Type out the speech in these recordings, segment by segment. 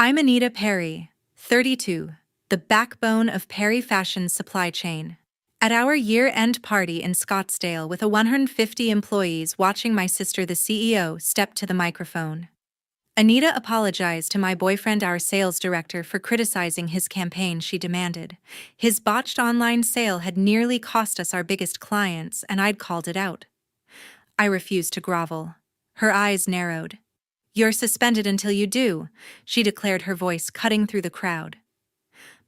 I'm Anita Perry, 32, the backbone of Perry Fashion's supply chain. At our year-end party in Scottsdale with 150 employees watching, my sister, the CEO, stepped to the microphone. Anita apologized to my boyfriend, our sales director, for criticizing his campaign, she demanded. His botched online sale had nearly cost us our biggest clients, and I'd called it out. I refused to grovel. Her eyes narrowed. "You're suspended until you do," she declared, her voice cutting through the crowd.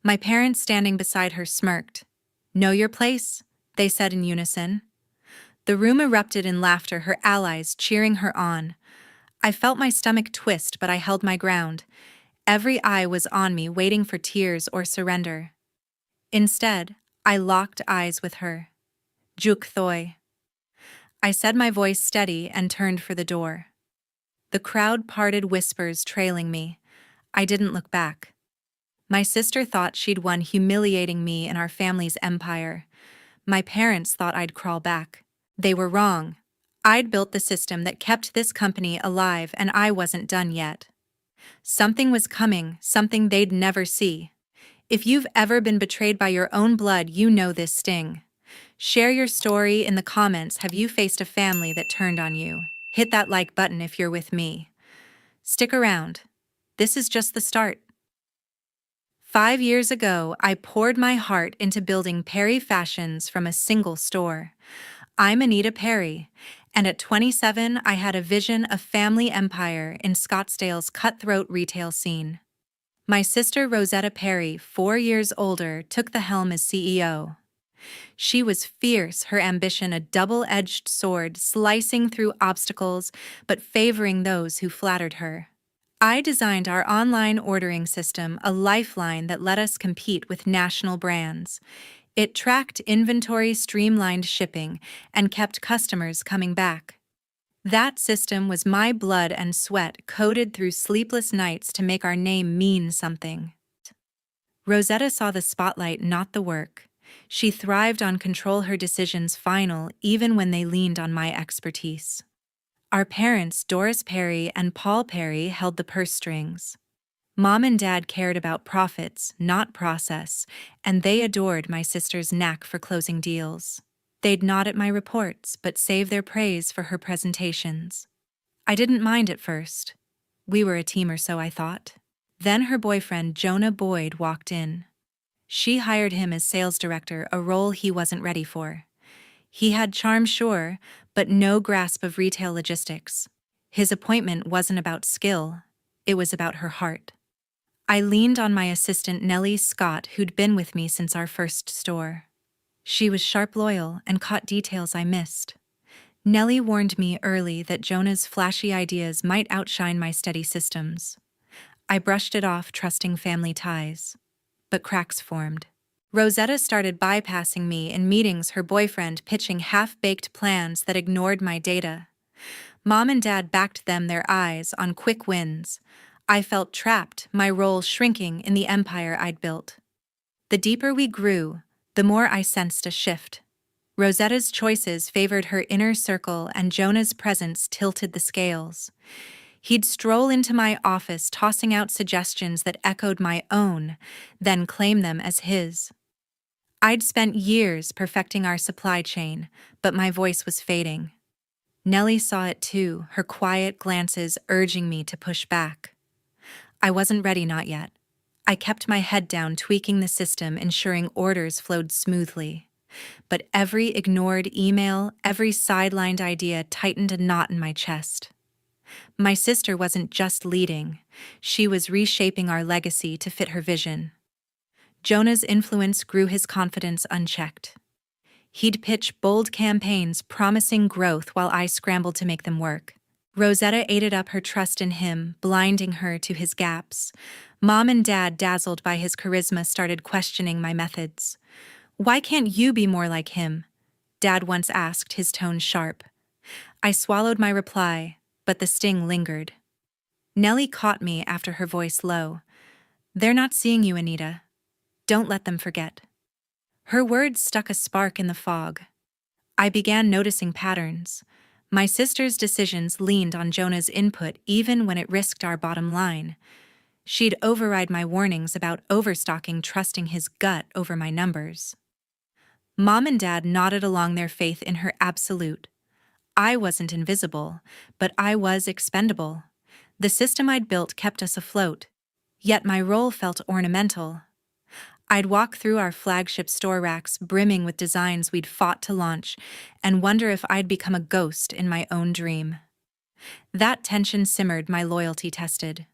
My parents standing beside her smirked. "Know your place," they said in unison. The room erupted in laughter, her allies cheering her on. I felt my stomach twist, but I held my ground. Every eye was on me, waiting for tears or surrender. Instead, I locked eyes with her. "Juk Thoy," I said, my voice steady, and turned for the door. The crowd parted, whispers trailing me. I didn't look back. My sister thought she'd won, humiliating me in our family's empire. My parents thought I'd crawl back. They were wrong. I'd built the system that kept this company alive, and I wasn't done yet. Something was coming, something they'd never see. If you've ever been betrayed by your own blood, you know this sting. Share your story in the comments. Have you faced a family that turned on you? Hit that like button if you're with me. Stick around. This is just the start. 5 years ago, I poured my heart into building Perry Fashions from a single store. I'm Anita Perry, and at 27, I had a vision of family empire in Scottsdale's cutthroat retail scene. My sister Rosetta Perry, 4 years older, took the helm as CEO. She was fierce, her ambition a double-edged sword, slicing through obstacles but favoring those who flattered her. I designed our online ordering system, a lifeline that let us compete with national brands. It tracked inventory, streamlined shipping, and kept customers coming back. That system was my blood and sweat, coded through sleepless nights to make our name mean something. Rosetta saw the spotlight, not the work. She thrived on control, her decisions final, even when they leaned on my expertise. Our parents, Doris Perry and Paul Perry, held the purse strings. Mom and Dad cared about profits, not process, and they adored my sister's knack for closing deals. They'd nod at my reports, but save their praise for her presentations. I didn't mind at first. We were a team, or so I thought. Then her boyfriend, Jonah Boyd, walked in. She hired him as sales director, a role he wasn't ready for. He had charm, sure, but no grasp of retail logistics. His appointment wasn't about skill, it was about her heart. I leaned on my assistant Nellie Scott, who'd been with me since our first store. She was sharp, loyal, and caught details I missed. Nellie warned me early that Jonah's flashy ideas might outshine my steady systems. I brushed it off, trusting family ties. But cracks formed. Rosetta started bypassing me in meetings, her boyfriend pitching half-baked plans that ignored my data. Mom and Dad backed them, their eyes on quick wins. I felt trapped, my role shrinking in the empire I'd built. The deeper we grew, the more I sensed a shift. Rosetta's choices favored her inner circle, and Jonah's presence tilted the scales. He'd stroll into my office, tossing out suggestions that echoed my own, then claim them as his. I'd spent years perfecting our supply chain, but my voice was fading. Nellie saw it too, her quiet glances urging me to push back. I wasn't ready, not yet. I kept my head down, tweaking the system, ensuring orders flowed smoothly. But every ignored email, every sidelined idea tightened a knot in my chest. My sister wasn't just leading, she was reshaping our legacy to fit her vision. Jonah's influence grew, his confidence unchecked. He'd pitch bold campaigns promising growth while I scrambled to make them work. Rosetta aided up her trust in him, blinding her to his gaps. Mom and Dad, dazzled by his charisma, started questioning my methods. "Why can't you be more like him?" Dad once asked, his tone sharp. I swallowed my reply, but the sting lingered. Nellie caught me after, her voice low. "They're not seeing you, Anita. Don't let them forget." Her words stuck a spark in the fog. I began noticing patterns. My sister's decisions leaned on Jonah's input even when it risked our bottom line. She'd override my warnings about overstocking, trusting his gut over my numbers. Mom and Dad nodded along their faith in her absolute. I wasn't invisible, but I was expendable. The system I'd built kept us afloat, yet my role felt ornamental. I'd walk through our flagship store racks brimming with designs we'd fought to launch and wonder if I'd become a ghost in my own dream. That tension simmered, my loyalty tested.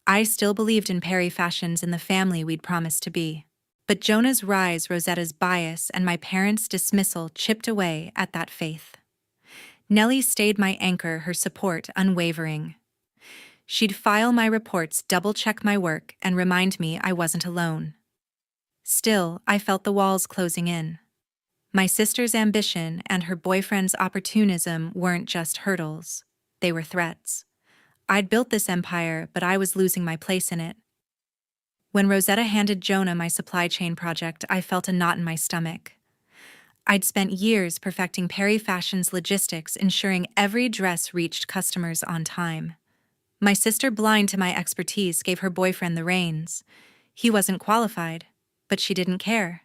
I still believed in Perry Fashions and the family we'd promised to be. But Jonah's rise, Rosetta's bias, and my parents' dismissal chipped away at that faith. Nellie stayed my anchor, her support unwavering. She'd file my reports, double-check my work, and remind me I wasn't alone. Still, I felt the walls closing in. My sister's ambition and her boyfriend's opportunism weren't just hurdles. They were threats. I'd built this empire, but I was losing my place in it. When Rosetta handed Jonah my supply chain project, I felt a knot in my stomach. I'd spent years perfecting Perry Fashion's logistics, ensuring every dress reached customers on time. My sister, blind to my expertise, gave her boyfriend the reins. He wasn't qualified, but she didn't care.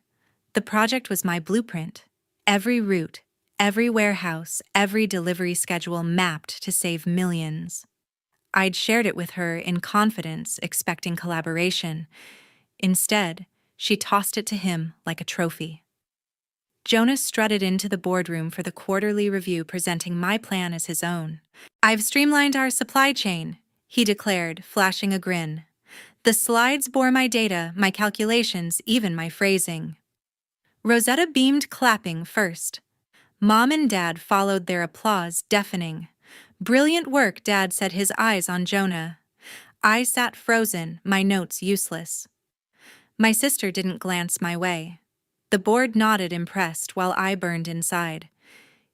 The project was my blueprint. Every route, every warehouse, every delivery schedule mapped to save millions. I'd shared it with her in confidence, expecting collaboration. Instead, she tossed it to him like a trophy. Jonah strutted into the boardroom for the quarterly review, presenting my plan as his own. "I've streamlined our supply chain," he declared, flashing a grin. "The slides bore my data, my calculations, even my phrasing." Rosetta beamed, clapping first. Mom and Dad followed, their applause deafening. "Brilliant work," Dad said, his eyes on Jonah. I sat frozen, my notes useless. My sister didn't glance my way. The board nodded, impressed, while I burned inside.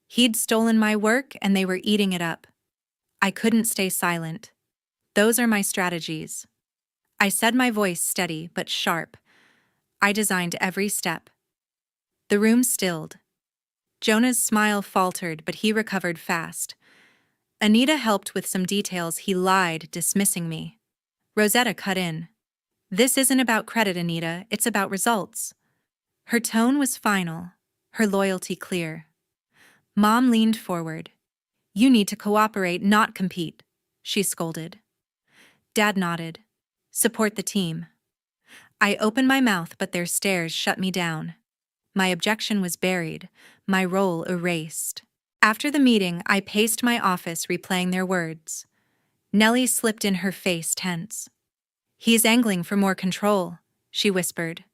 He'd stolen my work, and they were eating it up. I couldn't stay silent. "Those are my strategies." I said, my voice steady but sharp. I designed every step. The room stilled. Jonah's smile faltered, but he recovered fast. Anita helped with some details. He lied, dismissing me. Rosetta cut in. "This isn't about credit, Anita, it's about results." Her tone was final, her loyalty clear. Mom leaned forward. "You need to cooperate, not compete," she scolded. Dad nodded. "Support the team." I opened my mouth, but their stares shut me down. My objection was buried, my role erased. After the meeting, I paced my office, replaying their words. Nellie slipped in, her face tense. "He's angling for more control," she whispered.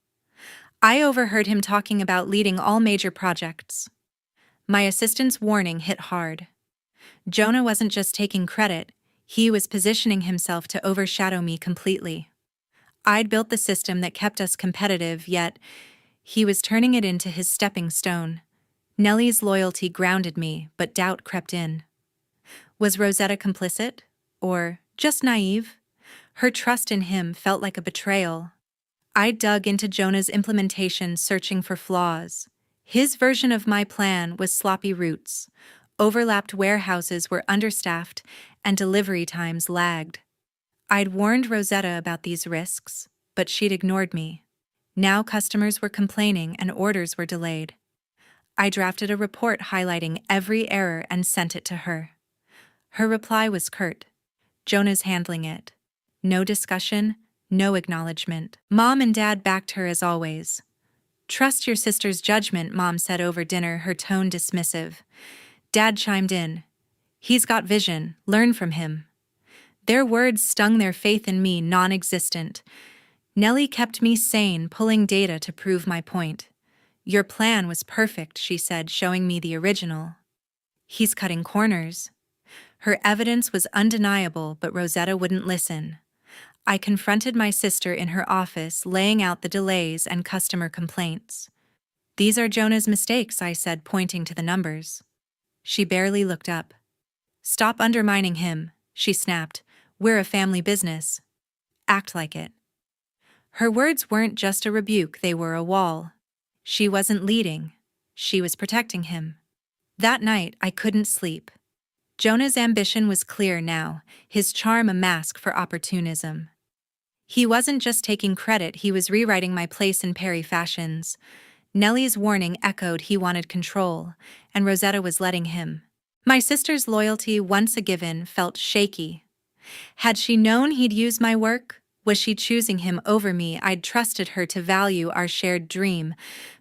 I overheard him talking about leading all major projects. My assistant's warning hit hard. Jonah wasn't just taking credit, he was positioning himself to overshadow me completely. I'd built the system that kept us competitive, yet he was turning it into his stepping stone. Nellie's loyalty grounded me, but doubt crept in. Was Rosetta complicit? Or just naive? Her trust in him felt like a betrayal. I dug into Jonah's implementation, searching for flaws. His version of my plan was sloppy routes. Overlapped warehouses were understaffed, and delivery times lagged. I'd warned Rosetta about these risks, but she'd ignored me. Now customers were complaining and orders were delayed. I drafted a report highlighting every error and sent it to her. Her reply was curt. "Jonah's handling it." No discussion, no acknowledgement. Mom and Dad backed her as always. "Trust your sister's judgment," Mom said over dinner, her tone dismissive. Dad chimed in. "He's got vision, learn from him." Their words stung, their faith in me non-existent. Nellie kept me sane, pulling data to prove my point. "Your plan was perfect," she said, showing me the original. "He's cutting corners." Her evidence was undeniable, but Rosetta wouldn't listen. I confronted my sister in her office, laying out the delays and customer complaints. "These are Jonah's mistakes," I said, pointing to the numbers. She barely looked up. "Stop undermining him," she snapped. "We're a family business. Act like it." Her words weren't just a rebuke, they were a wall. She wasn't leading. She was protecting him. That night, I couldn't sleep. Jonah's ambition was clear now, his charm a mask for opportunism. He wasn't just taking credit, he was rewriting my place in Perry Fashions. Nellie's warning echoed he wanted control, and Rosetta was letting him. My sister's loyalty, once a given, felt shaky. Had she known he'd use my work? Was she choosing him over me? I'd trusted her to value our shared dream,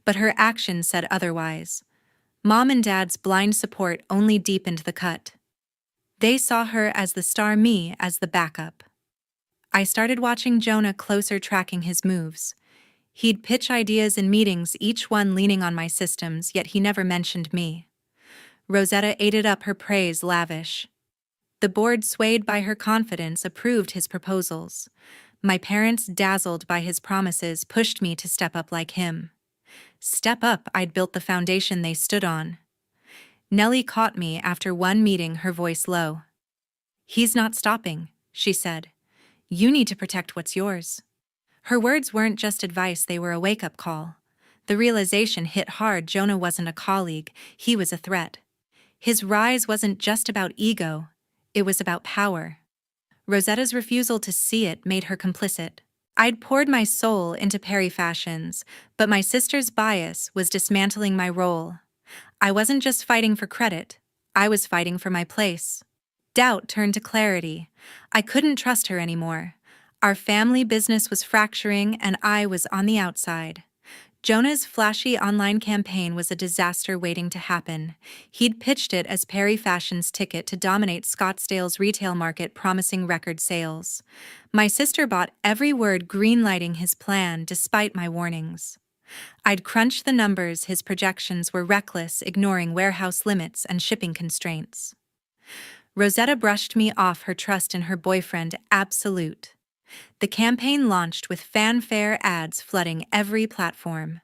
but her actions said otherwise. Mom and Dad's blind support only deepened the cut. They saw her as the star, me as the backup. I started watching Jonah closer, tracking his moves. He'd pitch ideas in meetings, each one leaning on my systems, yet he never mentioned me. Rosetta ate up her praise, lavish. The board, swayed by her confidence, approved his proposals. My parents, dazzled by his promises, pushed me to step up like him. Step up, I'd built the foundation they stood on. Nellie caught me after one meeting, her voice low. "He's not stopping," she said. "You need to protect what's yours." Her words weren't just advice, they were a wake-up call. The realization hit hard. Jonah wasn't a colleague, he was a threat. His rise wasn't just about ego, it was about power. Rosetta's refusal to see it made her complicit. I'd poured my soul into Perry Fashions, but my sister's bias was dismantling my role. I wasn't just fighting for credit, I was fighting for my place. Doubt turned to clarity. I couldn't trust her anymore. Our family business was fracturing, and I was on the outside. Jonah's flashy online campaign was a disaster waiting to happen. He'd pitched it as Perry Fashion's ticket to dominate Scottsdale's retail market, promising record sales. My sister bought every word, greenlighting his plan despite my warnings. I'd crunched the numbers, his projections were reckless, ignoring warehouse limits and shipping constraints. Rosetta brushed me off, her trust in her boyfriend absolute. The campaign launched with fanfare, ads flooding every platform.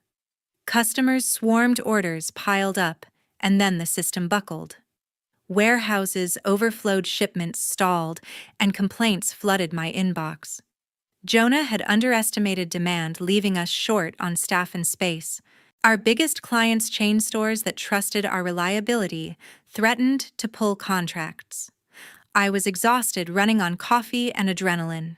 Customers swarmed, orders piled up, and then the system buckled. Warehouses overflowed, shipments stalled, and complaints flooded my inbox. Jonah had underestimated demand, leaving us short on staff and space. Our biggest clients, chain stores that trusted our reliability, threatened to pull contracts. I was exhausted, running on coffee and adrenaline.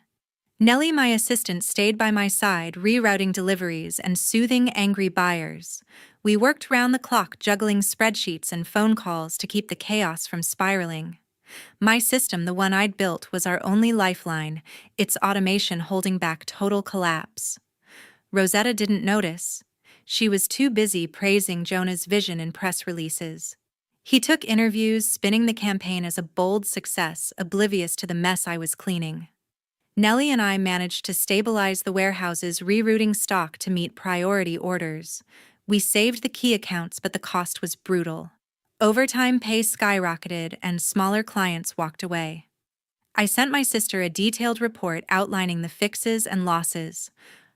Nellie, my assistant, stayed by my side, rerouting deliveries and soothing angry buyers. We worked round the clock, juggling spreadsheets and phone calls to keep the chaos from spiraling. My system, the one I'd built, was our only lifeline, its automation holding back total collapse. Rosetta didn't notice. She was too busy praising Jonah's vision in press releases. He took interviews, spinning the campaign as a bold success, oblivious to the mess I was cleaning. Nellie and I managed to stabilize the warehouses, rerouting stock to meet priority orders. We saved the key accounts, but the cost was brutal. Overtime pay skyrocketed, and smaller clients walked away. I sent my sister a detailed report outlining the fixes and losses.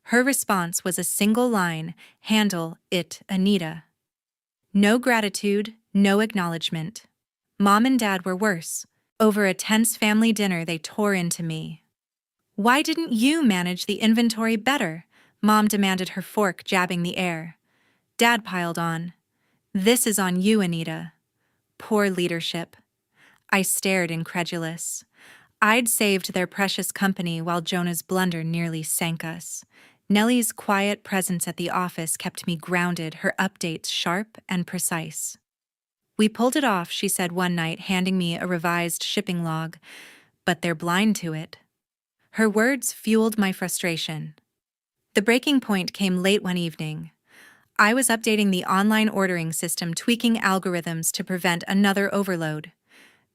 Her response was a single line: "Handle it, Anita." No gratitude, no acknowledgement. Mom and Dad were worse. Over a tense family dinner, they tore into me. "Why didn't you manage the inventory better?" Mom demanded, her fork jabbing the air. Dad piled on. "This is on you, Anita." Poor leadership. I stared, incredulous. I'd saved their precious company while Jonah's blunder nearly sank us. Nellie's quiet presence at the office kept me grounded, her updates sharp and precise. "We pulled it off," she said one night, handing me a revised shipping log, "but they're blind to it." Her words fueled my frustration. The breaking point came late one evening. I was updating the online ordering system, tweaking algorithms to prevent another overload.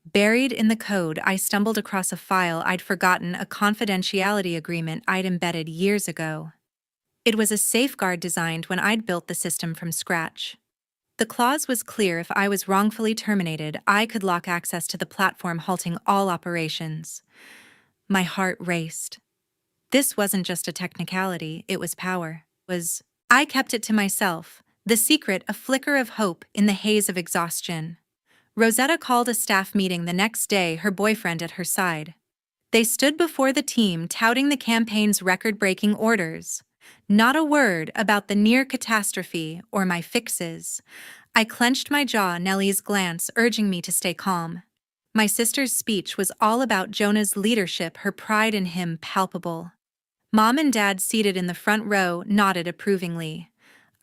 Buried in the code, I stumbled across a file I'd forgotten, a confidentiality agreement I'd embedded years ago. It was a safeguard designed when I'd built the system from scratch. The clause was clear: if I was wrongfully terminated, I could lock access to the platform, halting all operations. My heart raced. This wasn't just a technicality, it was power. I kept it to myself, the secret a flicker of hope in the haze of exhaustion. Rosetta called a staff meeting the next day, her boyfriend at her side. They stood before the team, touting the campaign's record-breaking orders. Not a word about the near catastrophe or my fixes. I clenched my jaw, Nellie's glance urging me to stay calm. My sister's speech was all about Jonah's leadership, her pride in him palpable. Mom and Dad, seated in the front row, nodded approvingly.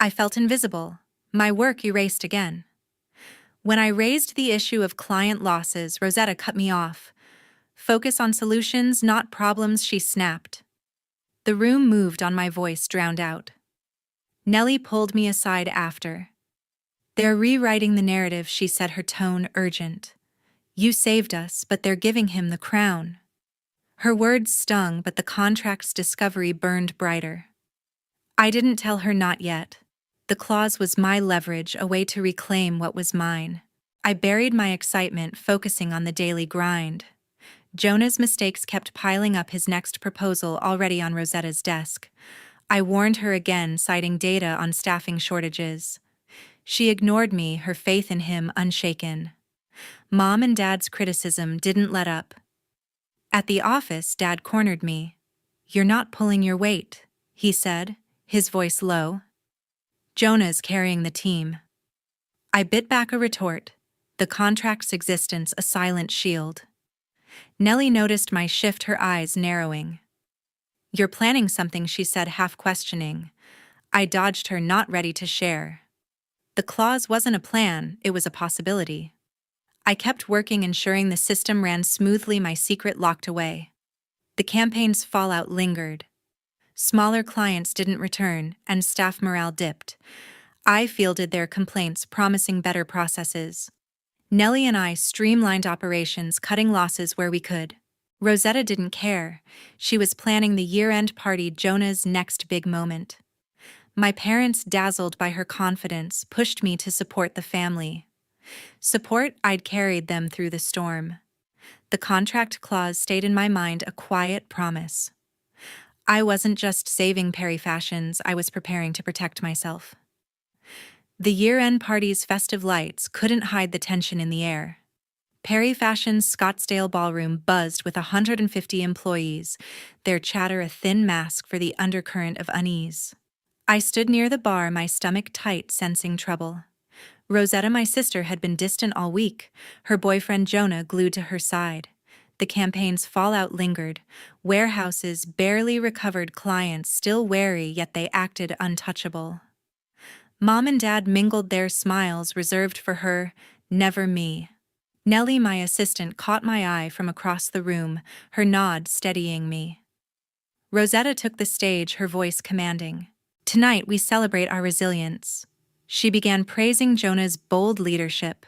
I felt invisible. My work erased again. When I raised the issue of client losses, Rosetta cut me off. Focus on solutions, not problems, she snapped. The room moved on my voice drowned out. Nellie pulled me aside after. They're rewriting the narrative, she said, her tone urgent. You saved us, but they're giving him the crown. Her words stung, but the contract's discovery burned brighter. I didn't tell her not yet. The clause was my leverage, a way to reclaim what was mine. I buried my excitement, focusing on the daily grind. Jonah's mistakes kept piling up, his next proposal already on Rosetta's desk. I warned her again, citing data on staffing shortages. She ignored me, her faith in him unshaken. Mom and Dad's criticism didn't let up. At the office, Dad cornered me. You're not pulling your weight, he said, his voice low. Jonah's carrying the team. I bit back a retort, the contract's existence a silent shield. Nellie noticed my shift, her eyes narrowing. You're planning something, she said, half questioning. I dodged her, not ready to share. The clause wasn't a plan, it was a possibility. I kept working, ensuring the system ran smoothly, my secret locked away. The campaign's fallout lingered. Smaller clients didn't return, and staff morale dipped. I fielded their complaints, promising better processes. Nellie and I streamlined operations, cutting losses where we could. Rosetta didn't care. She was planning the year-end party, Jonah's next big moment. My parents, dazzled by her confidence, pushed me to support the family. Support, I'd carried them through the storm. The contract clause stayed in my mind, a quiet promise. I wasn't just saving Perry Fashions, I was preparing to protect myself. The year-end party's festive lights couldn't hide the tension in the air. Perry Fashion's Scottsdale ballroom buzzed with 150 employees, their chatter a thin mask for the undercurrent of unease. I stood near the bar, my stomach tight, sensing trouble. Rosetta, my sister, had been distant all week, her boyfriend Jonah glued to her side. The campaign's fallout lingered, warehouses barely recovered, clients still wary, yet they acted untouchable. Mom and Dad mingled, their smiles reserved for her, never me. Nellie, my assistant, caught my eye from across the room, her nod steadying me. Rosetta took the stage, her voice commanding. Tonight we celebrate our resilience. She began praising Jonah's bold leadership.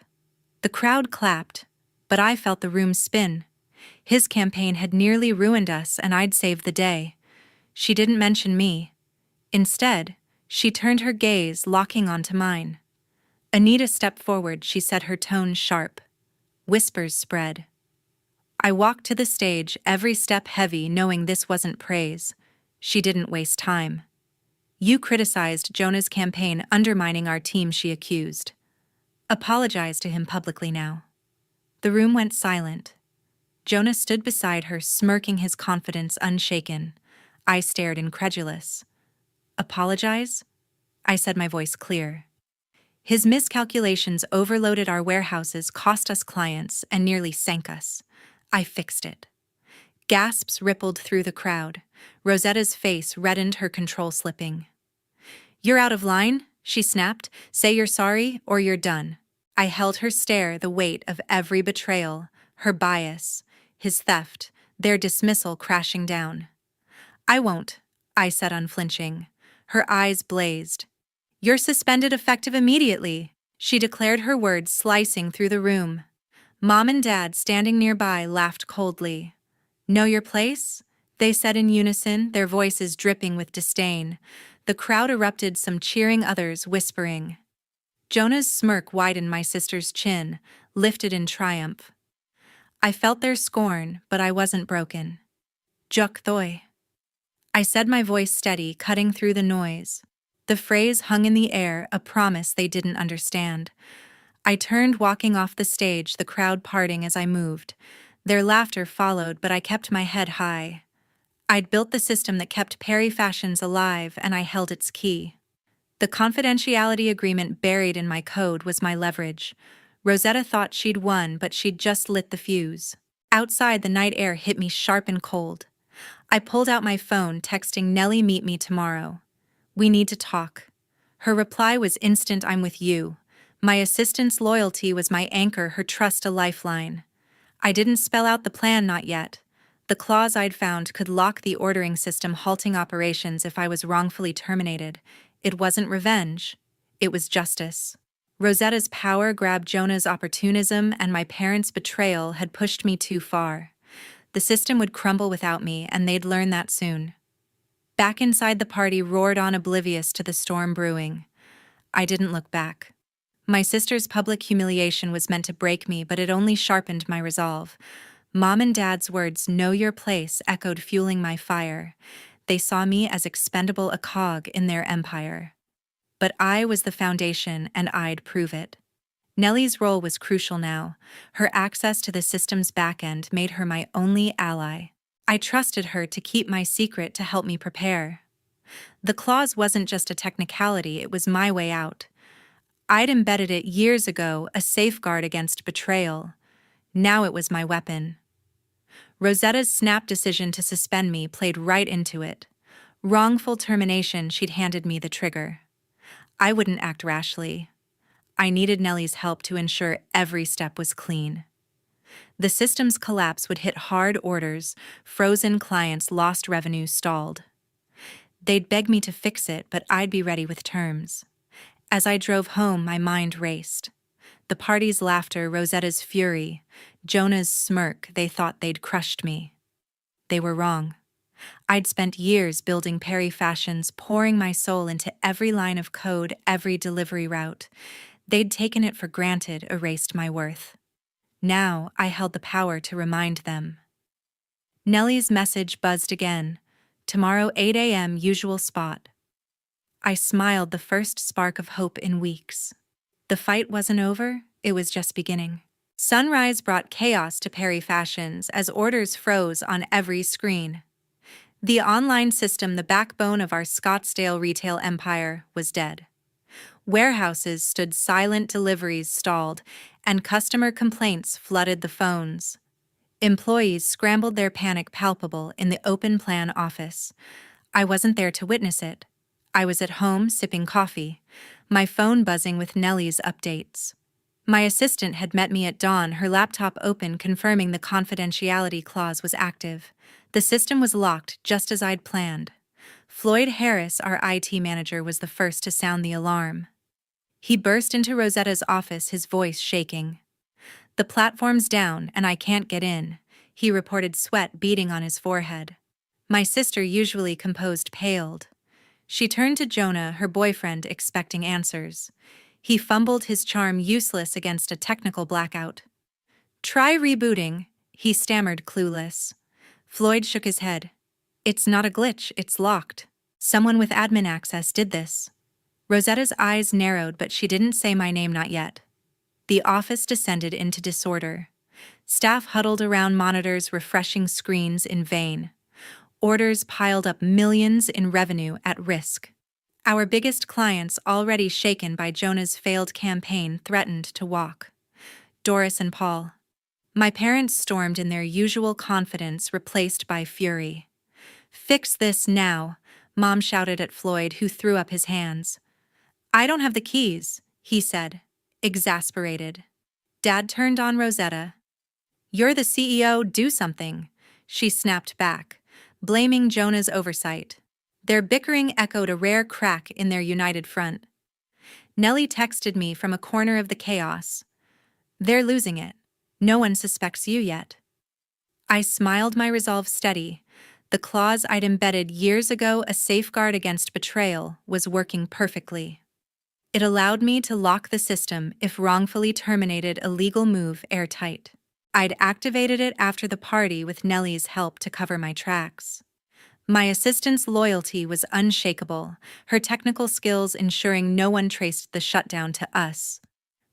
The crowd clapped, but I felt the room spin. His campaign had nearly ruined us, and I'd saved the day. She didn't mention me. Instead, she turned her gaze, locking onto mine. Anita stepped forward, she said, her tone sharp. Whispers spread. I walked to the stage, every step heavy, knowing this wasn't praise. She didn't waste time. You criticized Jonah's campaign, undermining our team, she accused. Apologize to him publicly now. The room went silent. Jonah stood beside her, smirking, his confidence unshaken. I stared, incredulous. Apologize? I said, my voice clear. His miscalculations overloaded our warehouses, cost us clients, and nearly sank us. I fixed it. Gasps rippled through the crowd. Rosetta's face reddened, her control slipping. You're out of line, she snapped. Say you're sorry or you're done. I held her stare, the weight of every betrayal, her bias, his theft, their dismissal crashing down. I won't, I said, unflinching. Her eyes blazed. You're suspended effective immediately, she declared, her words slicing through the room. Mom and Dad, standing nearby, laughed coldly. Know your place? They said in unison, their voices dripping with disdain. The crowd erupted, some cheering, others whispering. Jonah's smirk widened, my sister's chin lifted in triumph. I felt their scorn, but I wasn't broken. Juk thoy. I said, my voice steady, cutting through the noise. The phrase hung in the air, a promise they didn't understand. I turned, walking off the stage, the crowd parting as I moved. Their laughter followed, but I kept my head high. I'd built the system that kept Perry Fashions alive, and I held its key. The confidentiality agreement buried in my code was my leverage. Rosetta thought she'd won, but she'd just lit the fuse. Outside, the night air hit me sharp and cold. I pulled out my phone, texting Nellie, "Meet me tomorrow. We need to talk." Her reply was instant, "I'm with you." My assistant's loyalty was my anchor, her trust a lifeline. I didn't spell out the plan, not yet. The clause I'd found could lock the ordering system, halting operations if I was wrongfully terminated. It wasn't revenge. It was justice. Rosetta's power grabbed Jonah's opportunism, and my parents' betrayal had pushed me too far. The system would crumble without me, and they'd learn that soon. Back inside, the party roared on, oblivious to the storm brewing. I didn't look back. My sister's public humiliation was meant to break me, but it only sharpened my resolve. Mom and Dad's words, "Know your place," echoed, fueling my fire. They saw me as expendable, a cog in their empire. But I was the foundation, and I'd prove it. Nellie's role was crucial now. Her access to the system's backend made her my only ally. I trusted her to keep my secret, to help me prepare. The clause wasn't just a technicality, it was my way out. I'd embedded it years ago, a safeguard against betrayal. Now it was my weapon. Rosetta's snap decision to suspend me played right into it. Wrongful termination, she'd handed me the trigger. I wouldn't act rashly. I needed Nellie's help to ensure every step was clean. The system's collapse would hit hard: orders, frozen clients, lost revenue, stalled. They'd beg me to fix it, but I'd be ready with terms. As I drove home, my mind raced. The party's laughter, Rosetta's fury, Jonah's smirk, they thought they'd crushed me. They were wrong. I'd spent years building Perry Fashions, pouring my soul into every line of code, every delivery route. They'd taken it for granted, erased my worth. Now I held the power to remind them. Nellie's message buzzed again. "Tomorrow, 8 a.m., usual spot." I smiled, the first spark of hope in weeks. The fight wasn't over, it was just beginning. Sunrise brought chaos to Perry Fashions as orders froze on every screen. The online system, the backbone of our Scottsdale retail empire, was dead. Warehouses stood silent, deliveries stalled, and customer complaints flooded the phones. Employees scrambled, their panic palpable in the open plan office. I wasn't there to witness it. I was at home, sipping coffee, my phone buzzing with Nellie's updates. My assistant had met me at dawn, her laptop open, confirming the confidentiality clause was active. The system was locked, just as I'd planned. Floyd Harris, our IT manager, was the first to sound the alarm. He burst into Rosetta's office, his voice shaking. "The platform's down, and I can't get in," he reported, sweat beading on his forehead. My sister, usually composed, paled. She turned to Jonah, her boyfriend, expecting answers. He fumbled, his charm useless against a technical blackout. "Try rebooting," he stammered, clueless. Floyd shook his head. "It's not a glitch, it's locked. Someone with admin access did this." Rosetta's eyes narrowed, but she didn't say my name, not yet. The office descended into disorder. Staff huddled around monitors, refreshing screens in vain. Orders piled up, millions in revenue at risk. Our biggest clients, already shaken by Jonah's failed campaign, threatened to walk. Doris and Paul. My parents stormed in their usual confidence, replaced by fury. "Fix this now," Mom shouted at Floyd, who threw up his hands. "I don't have the keys," he said, exasperated. Dad turned on Rosetta. "You're the CEO, do something," she snapped back, blaming Jonah's oversight. Their bickering echoed, a rare crack in their united front. Nellie texted me from a corner of the chaos. "They're losing it. No one suspects you yet." I smiled, my resolve steady. The clause I'd embedded years ago, a safeguard against betrayal, was working perfectly. It allowed me to lock the system if wrongfully terminated, a legal move airtight. I'd activated it after the party with Nellie's help to cover my tracks. My assistant's loyalty was unshakable, her technical skills ensuring no one traced the shutdown to us.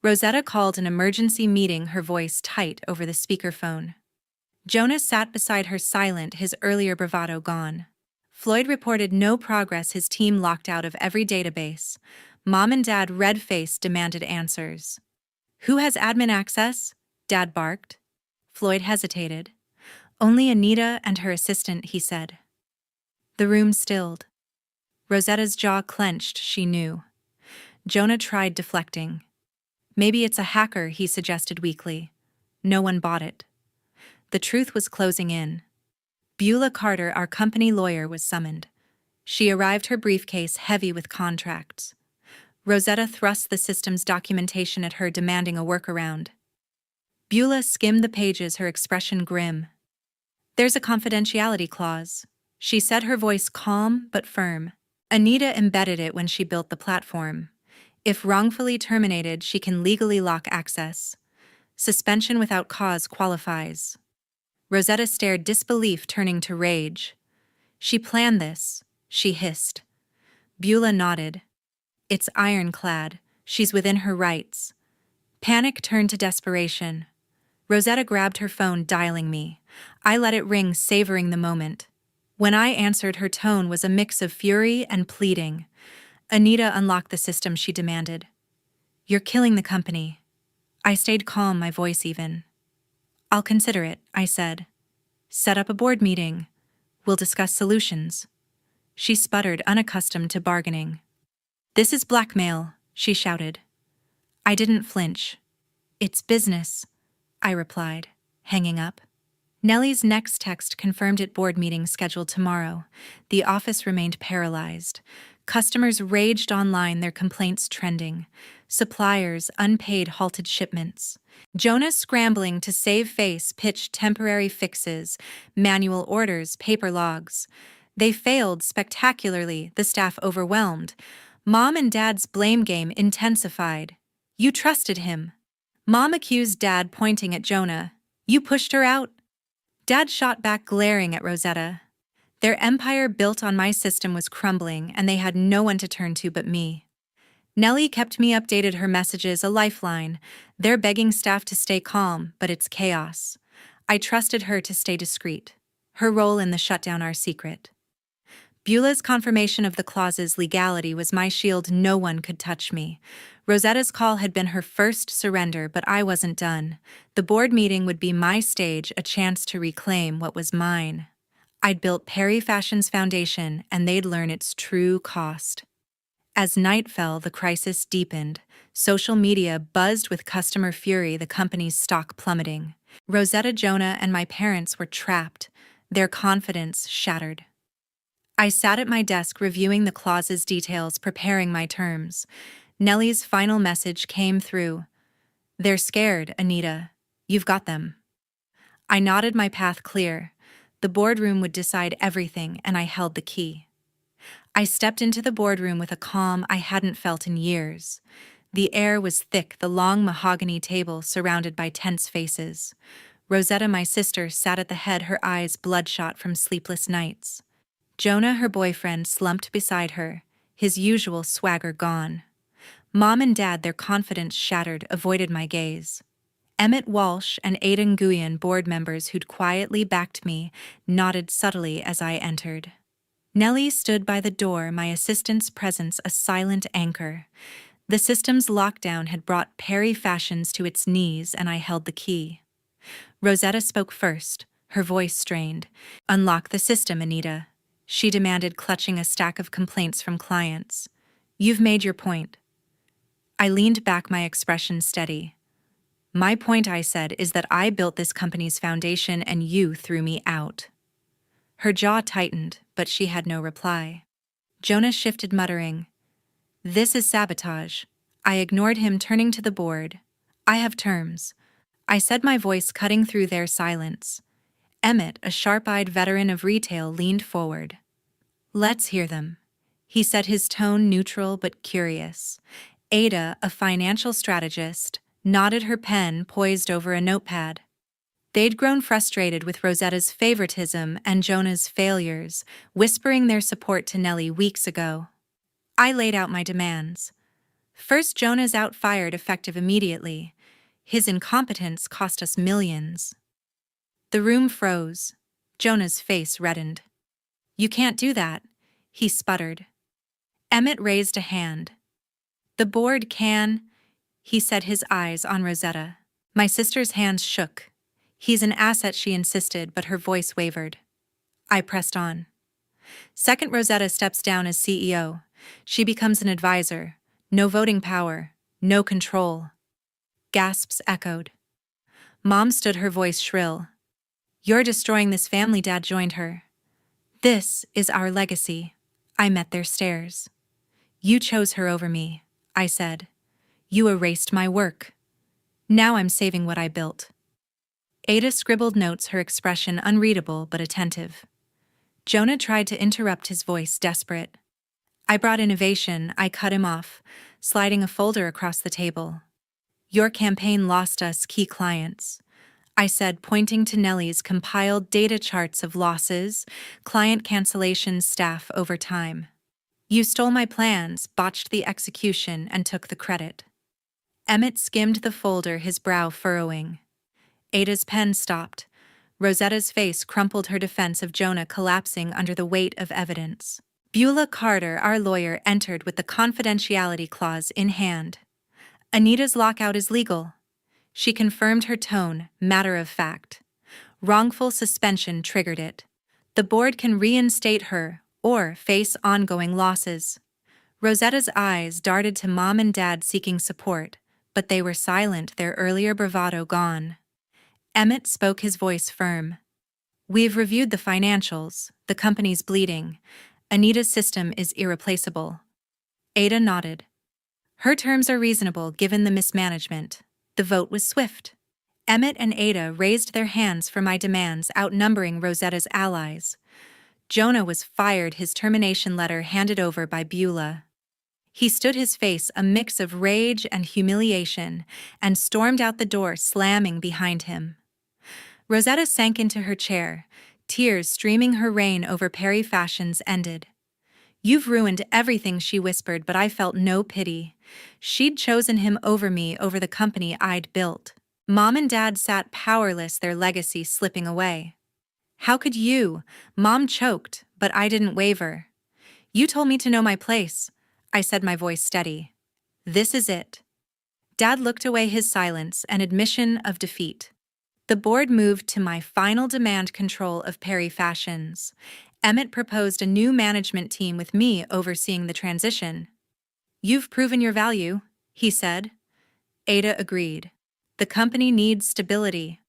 Rosetta called an emergency meeting, her voice tight over the speakerphone. Jonah sat beside her, silent, his earlier bravado gone. Floyd reported no progress, his team locked out of every database. Mom and Dad, red-faced, demanded answers. "Who has admin access?" Dad barked. Floyd hesitated. "Only Anita and her assistant," he said. The room stilled. Rosetta's jaw clenched, she knew. Jonah tried deflecting. Maybe it's a hacker, he suggested weakly. No one bought it. The truth was closing in. Beulah Carter, our company lawyer, was summoned. She arrived, her briefcase heavy with contracts. Rosetta thrust the system's documentation at her, demanding a workaround. Beulah skimmed the pages, her expression grim. There's a confidentiality clause, she said, her voice calm but firm. Anita embedded it when she built the platform. If wrongfully terminated, she can legally lock access. Suspension without cause qualifies. Rosetta stared, disbelief turning to rage. She planned this, she hissed. Beulah nodded. It's ironclad. She's within her rights. Panic turned to desperation. Rosetta grabbed her phone, dialing me. I let it ring, savoring the moment. When I answered, her tone was a mix of fury and pleading. Anita, unlock the system, she demanded. You're killing the company. I stayed calm, my voice even. I'll consider it, I said. Set up a board meeting. We'll discuss solutions. She sputtered, unaccustomed to bargaining. This is blackmail, she shouted. I didn't flinch. It's business, I replied, hanging up. Nellie's next text confirmed it, board meeting scheduled tomorrow. The office remained paralyzed. Customers raged online, their complaints trending. Suppliers, unpaid, halted shipments. Jonah, scrambling to save face, pitched temporary fixes, manual orders, paper logs. They failed spectacularly, the staff overwhelmed. Mom and Dad's blame game intensified. You trusted him. Mom accused Dad, pointing at Jonah. You pushed her out. Dad shot back, glaring at Rosetta. Their empire built on my system was crumbling, and they had no one to turn to but me. Nellie kept me updated, her messages a lifeline. They're begging staff to stay calm, but it's chaos. I trusted her to stay discreet. Her role in the shutdown our secret. Beulah's confirmation of the clause's legality was my shield. No one could touch me. Rosetta's call had been her first surrender, but I wasn't done. The board meeting would be my stage, a chance to reclaim what was mine. I'd built Perry Fashion's foundation, and they'd learn its true cost. As night fell, the crisis deepened. Social media buzzed with customer fury, the company's stock plummeting. Rosetta, Jonah, and my parents were trapped, their confidence shattered. I sat at my desk reviewing the clause's details, preparing my terms. Nellie's final message came through. They're scared, Anita. You've got them. I nodded, my path clear. The boardroom would decide everything, and I held the key. I stepped into the boardroom with a calm I hadn't felt in years. The air was thick, the long mahogany table surrounded by tense faces. Rosetta, my sister, sat at the head, her eyes bloodshot from sleepless nights. Jonah, her boyfriend, slumped beside her, his usual swagger gone. Mom and Dad, their confidence shattered, avoided my gaze. Emmett Walsh and Aidan Nguyen, board members who'd quietly backed me, nodded subtly as I entered. Nellie stood by the door, my assistant's presence a silent anchor. The system's lockdown had brought Perry Fashions to its knees, and I held the key. Rosetta spoke first, her voice strained. Unlock the system, Anita, she demanded, clutching a stack of complaints from clients. You've made your point. I leaned back, my expression steady. My point, I said, is that I built this company's foundation and you threw me out. Her jaw tightened, but she had no reply. Jonah shifted, muttering, This is sabotage. I ignored him, turning to the board. I have terms, I said, my voice cutting through their silence. Emmett, a sharp-eyed veteran of retail, leaned forward. Let's hear them, he said, his tone neutral but curious. Ada, a financial strategist, nodded, her pen poised over a notepad. They'd grown frustrated with Rosetta's favoritism and Jonah's failures, whispering their support to Nellie weeks ago. I laid out my demands. First, Jonah's out, fired effective immediately. His incompetence cost us millions. The room froze. Jonah's face reddened. You can't do that, he sputtered. Emmett raised a hand. The board can, he said, his eyes on Rosetta. My sister's hands shook. He's an asset, she insisted, but her voice wavered. I pressed on. Second, Rosetta steps down as CEO. She becomes an advisor. No voting power. No control. Gasps echoed. Mom stood, her voice shrill. You're destroying this family, Dad joined her. This is our legacy. I met their stares. You chose her over me, I said. You erased my work. Now I'm saving what I built. Ada scribbled notes, her expression unreadable but attentive. Jonah tried to interrupt, his voice desperate. I brought innovation, I cut him off, sliding a folder across the table. Your campaign lost us key clients, I said, pointing to Nellie's compiled data charts of losses, client cancellations, staff overtime. You stole my plans, botched the execution, and took the credit. Emmett skimmed the folder, his brow furrowing. Ada's pen stopped. Rosetta's face crumpled, her defense of Jonah collapsing under the weight of evidence. Beulah Carter, our lawyer, entered with the confidentiality clause in hand. Anita's lockout is legal. She confirmed, her tone matter of fact. Wrongful suspension triggered it. The board can reinstate her or face ongoing losses. Rosetta's eyes darted to Mom and Dad, seeking support, but they were silent, their earlier bravado gone. Emmett spoke, his voice firm. We've reviewed the financials. The company's bleeding. Anita's system is irreplaceable. Ada nodded. Her terms are reasonable given the mismanagement. The vote was swift. Emmett and Ada raised their hands for my demands, outnumbering Rosetta's allies. Jonah was fired, his termination letter handed over by Beulah. He stood, his face a mix of rage and humiliation, and stormed out the door, slamming behind him. Rosetta sank into her chair, tears streaming, her reign over Perry Fashions ended. You've ruined everything, she whispered, but I felt no pity. She'd chosen him over me, over the company I'd built. Mom and Dad sat powerless, their legacy slipping away. How could you? Mom choked, but I didn't waver. You told me to know my place, I said, my voice steady. This is it. Dad looked away, his silence an admission of defeat. The board moved to my final demand: control of Perry Fashions. Emmett proposed a new management team with me overseeing the transition. You've proven your value, he said. Ada agreed. The company needs stability.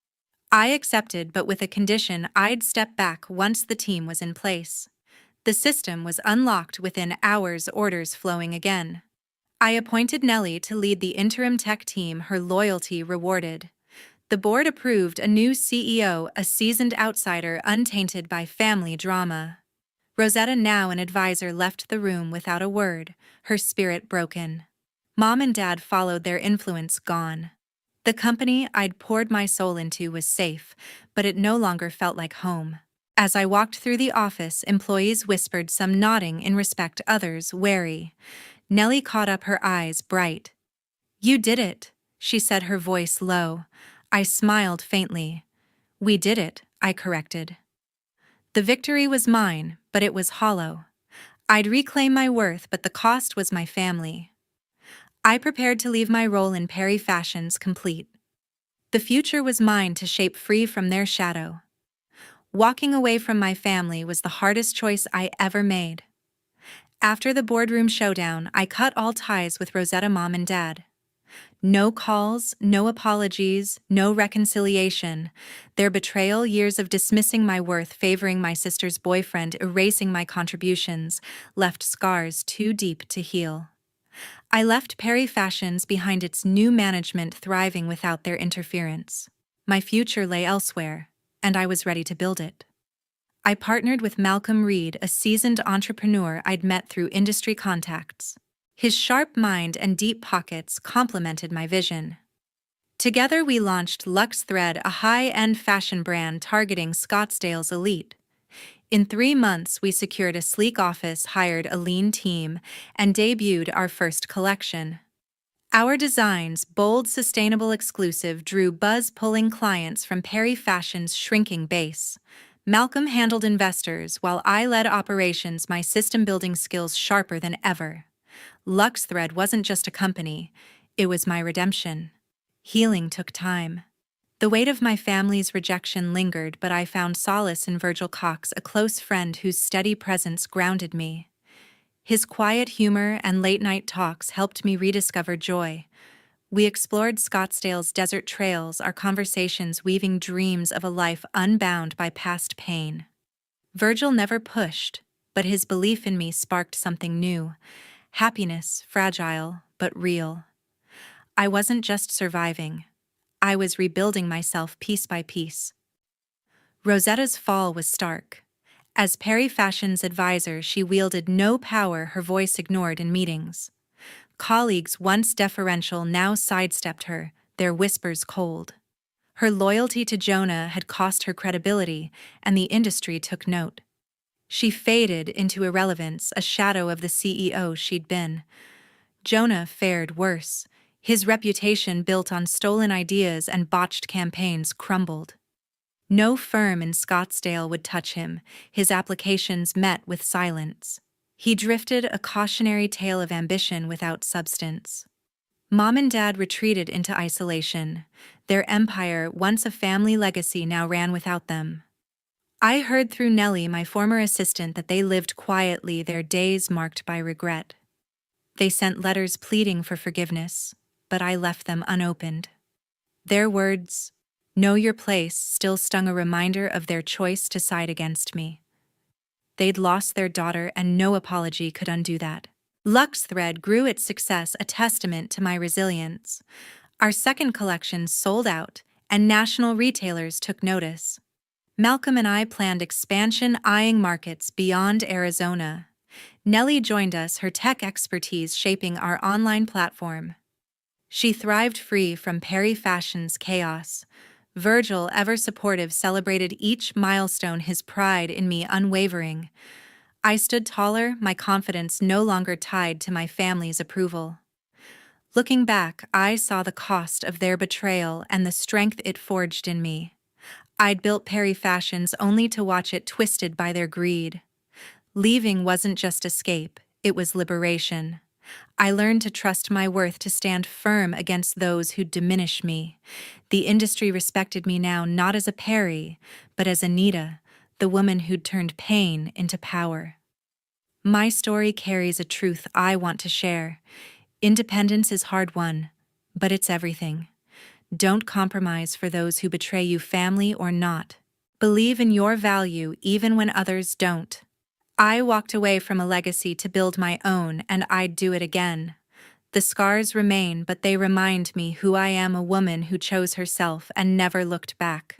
I accepted, but with a condition: I'd step back once the team was in place. The system was unlocked within hours, orders flowing again. I appointed Nellie to lead the interim tech team, her loyalty rewarded. The board approved a new CEO, a seasoned outsider untainted by family drama. Rosetta, now an advisor, left the room without a word, her spirit broken. Mom and Dad followed, their influence gone. The company I'd poured my soul into was safe, but it no longer felt like home. As I walked through the office, employees whispered, some nodding in respect, others wary. Nellie caught up, her eyes bright. You did it, she said, her voice low. I smiled faintly. We did it, I corrected. The victory was mine, but it was hollow. I'd reclaim my worth, but the cost was my family. I prepared to leave my role in Perry Fashions complete. The future was mine to shape, free from their shadow. Walking away from my family was the hardest choice I ever made. After the boardroom showdown, I cut all ties with Rosetta, Mom and Dad. No calls, no apologies, no reconciliation. Their betrayal, years of dismissing my worth, favoring my sister's boyfriend, erasing my contributions, left scars too deep to heal. I left Perry Fashions behind, its new management thriving without their interference. My future lay elsewhere, and I was ready to build it. I partnered with Malcolm Reed, a seasoned entrepreneur I'd met through industry contacts. His sharp mind and deep pockets complemented my vision. Together we launched LuxThread, a high-end fashion brand targeting Scottsdale's elite. In 3 months, we secured a sleek office, hired a lean team, and debuted our first collection. Our designs, bold, sustainable, exclusive, drew buzz-pulling clients from Perry Fashion's shrinking base. Malcolm handled investors while I led operations, my system-building skills sharper than ever. LuxThread wasn't just a company, it was my redemption. Healing took time. The weight of my family's rejection lingered, but I found solace in Virgil Cox, a close friend whose steady presence grounded me. His quiet humor and late-night talks helped me rediscover joy. We explored Scottsdale's desert trails, our conversations weaving dreams of a life unbound by past pain. Virgil never pushed, but his belief in me sparked something new. Happiness, fragile, but real. I wasn't just surviving. I was rebuilding myself piece by piece. Rosetta's fall was stark. As Perry Fashion's advisor, she wielded no power her voice ignored in meetings. Colleagues once deferential now sidestepped her, their whispers cold. Her loyalty to Jonah had cost her credibility, and the industry took note. She faded into irrelevance, a shadow of the CEO she'd been. Jonah fared worse. His reputation built on stolen ideas and botched campaigns crumbled. No firm in Scottsdale would touch him. His applications met with silence. He drifted, a cautionary tale of ambition without substance. Mom and Dad retreated into isolation. Their empire, once a family legacy, now ran without them. I heard through Nellie, my former assistant, that they lived quietly, their days marked by regret. They sent letters pleading for forgiveness, but I left them unopened. Their words, "Know your place," still stung, a reminder of their choice to side against me. They'd lost their daughter, and no apology could undo that. LuxThread grew its success, a testament to my resilience. Our second collection sold out, and national retailers took notice. Malcolm and I planned expansion, eyeing markets beyond Arizona. Nellie joined us, her tech expertise shaping our online platform. She thrived free from Perry Fashion's chaos. Virgil, ever supportive, celebrated each milestone, his pride in me unwavering. I stood taller, my confidence no longer tied to my family's approval. Looking back, I saw the cost of their betrayal and the strength it forged in me. I'd built Perry Fashions only to watch it twisted by their greed. Leaving wasn't just escape, it was liberation. I learned to trust my worth, to stand firm against those who'd diminish me. The industry respected me now, not as a Perry, but as Anita, the woman who'd turned pain into power. My story carries a truth I want to share. Independence is hard-won, but it's everything. Don't compromise for those who betray you, family or not. Believe in your value even when others don't. I walked away from a legacy to build my own, and I'd do it again. The scars remain, but they remind me who I am, a woman who chose herself and never looked back.